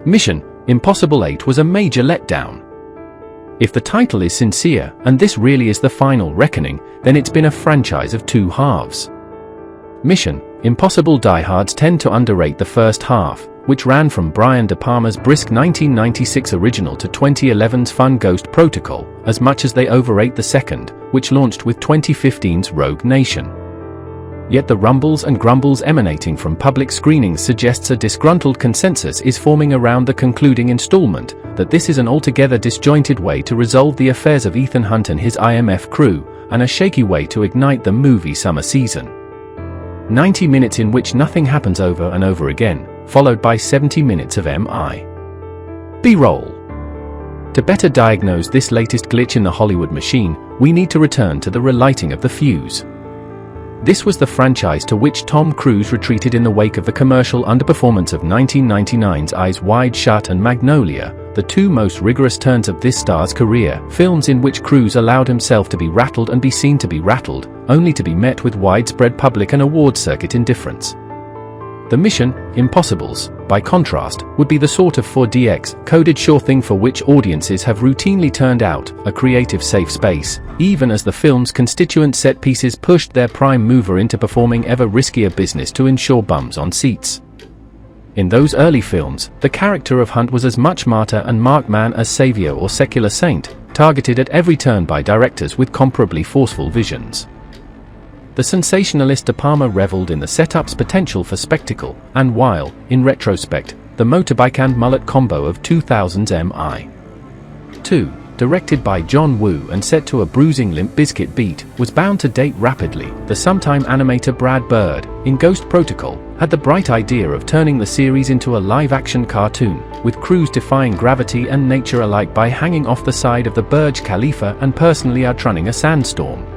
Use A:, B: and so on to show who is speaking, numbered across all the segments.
A: Mission Impossible 8 was a major letdown. If the title is sincere, and this really is the final reckoning, then it's been a franchise of two halves. Mission Impossible diehards tend to underrate the first half, which ran from Brian De Palma's brisk 1996 original to 2011's fun Ghost Protocol, as much as they overrate the second, which launched with 2015's Rogue Nation. Yet the rumbles and grumbles emanating from public screenings suggests a disgruntled consensus is forming around the concluding installment, that this is an altogether disjointed way to resolve the affairs of Ethan Hunt and his IMF crew, and a shaky way to ignite the movie summer season. 90 minutes in which nothing happens over and over again, followed by 70 minutes of B-roll. To better diagnose this latest glitch in the Hollywood machine, we need to return to the relighting of the fuse. This was the franchise to which Tom Cruise retreated in the wake of the commercial underperformance of 1999's Eyes Wide Shut and Magnolia, the two most rigorous turns of this star's career, films in which Cruise allowed himself to be rattled and be seen to be rattled, only to be met with widespread public and award circuit indifference. The Mission Impossibles, by contrast, would be the sort of 4DX coded sure thing for which audiences have routinely turned out a creative safe space, even as the film's constituent set pieces pushed their prime mover into performing ever riskier business to ensure bums on seats. In those early films, the character of Hunt was as much martyr and markman as savior or secular saint, targeted at every turn by directors with comparably forceful visions. The sensationalist De Palma reveled in the setup's potential for spectacle, and while, in retrospect, the motorbike and mullet combo of 2000's Mi. 2, directed by John Woo and set to a bruising Limp Bizkit beat, was bound to date rapidly, the sometime animator Brad Bird, in Ghost Protocol, had the bright idea of turning the series into a live-action cartoon, with Cruise defying gravity and nature alike by hanging off the side of the Burj Khalifa and personally outrunning a sandstorm.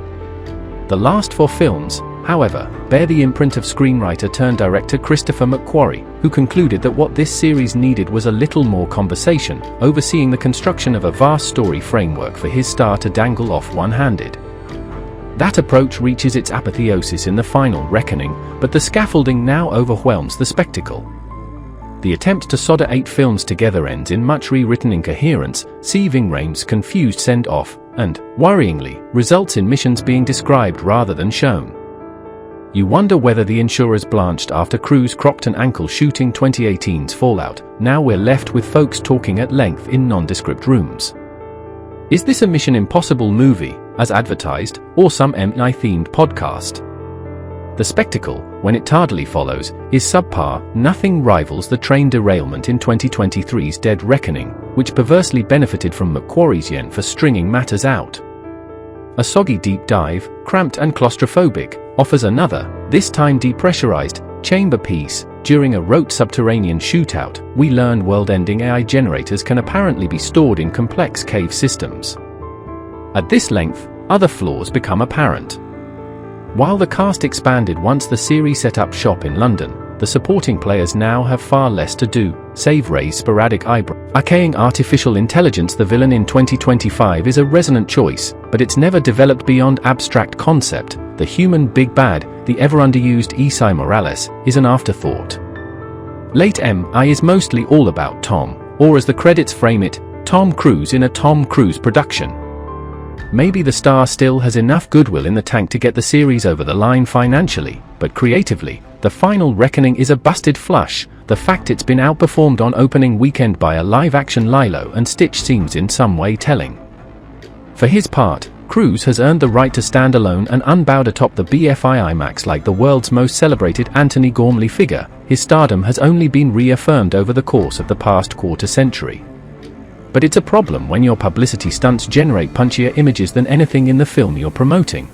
A: The last four films, however, bear the imprint of screenwriter-turned-director Christopher McQuarrie, who concluded that what this series needed was a little more conversation, overseeing the construction of a vast story framework for his star to dangle off one-handed. That approach reaches its apotheosis in the final reckoning, but the scaffolding now overwhelms the spectacle. The attempt to solder 8 films together ends in much rewritten incoherence, sieving Raim's confused send-off, and, worryingly, results in missions being described rather than shown. You wonder whether the insurers blanched after Cruise cropped an ankle shooting 2018's Fallout. Now we're left with folks talking at length in nondescript rooms. Is this a Mission Impossible movie, as advertised, or some MI-themed podcast? The spectacle, when it tardily follows, is subpar. Nothing rivals the train derailment in 2023's Dead Reckoning, which perversely benefited from McQuarrie's yen for stringing matters out. A soggy deep dive, cramped and claustrophobic, offers another, this time depressurized, chamber piece. During a rote subterranean shootout, we learn world-ending AI generators can apparently be stored in complex cave systems. At this length, other flaws become apparent. While the cast expanded once the series set up shop in London, the supporting players now have far less to do, save raise sporadic eyebrows. Arcane artificial intelligence. The villain in 2025 is a resonant choice, but it's never developed beyond abstract concept. The human big bad, the ever-underused Esai Morales, is an afterthought. Late MI is mostly all about Tom, or as the credits frame it, Tom Cruise in a Tom Cruise production. Maybe the star still has enough goodwill in the tank to get the series over the line financially, but creatively, the final reckoning is a busted flush. The fact it's been outperformed on opening weekend by a live-action Lilo and Stitch seems in some way telling. For his part, Cruise has earned the right to stand alone and unbowed atop the BFI IMAX like the world's most celebrated Anthony Gormley figure. His stardom has only been reaffirmed over the course of the past quarter century. But it's a problem when your publicity stunts generate punchier images than anything in the film you're promoting.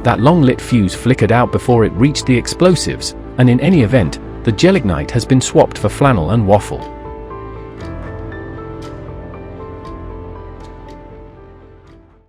A: That long-lit fuse flickered out before it reached the explosives, and in any event, the gelignite has been swapped for flannel and waffle.